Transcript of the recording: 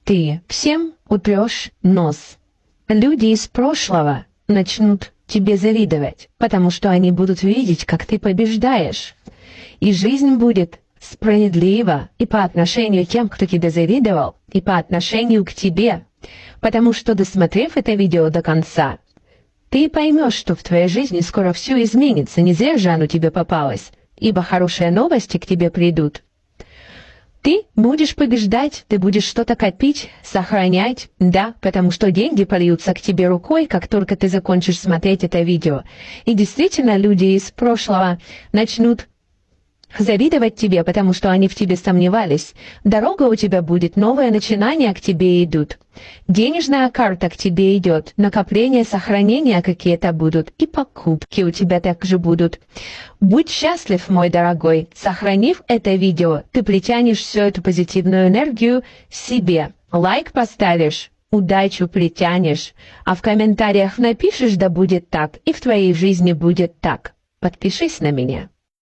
ты всем утрешь нос. Люди из прошлого начнут тебе завидовать, потому что они будут видеть, как ты побеждаешь. И жизнь будет справедлива и по отношению к тем, кто тебе завидовал, и по отношению к тебе. Потому что, досмотрев это видео до конца, ты поймешь, что в твоей жизни скоро все изменится, не зря же оно тебе попалось, ибо хорошие новости к тебе придут. Ты будешь побеждать, ты будешь что-то копить, сохранять, да, потому что деньги польются к тебе рукой, как только ты закончишь смотреть это видео. И действительно, люди из прошлого начнут завидовать тебе, потому что они в тебе сомневались. Дорога у тебя будет, новые начинания к тебе идут. Денежная карта к тебе идет, накопления, сохранения какие-то будут, и покупки у тебя также будут. Будь счастлив, мой дорогой. Сохранив это видео, ты притянешь всю эту позитивную энергию себе. Лайк поставишь, удачу притянешь, а в комментариях напишешь, да будет так, и в твоей жизни будет так. Подпишись на меня.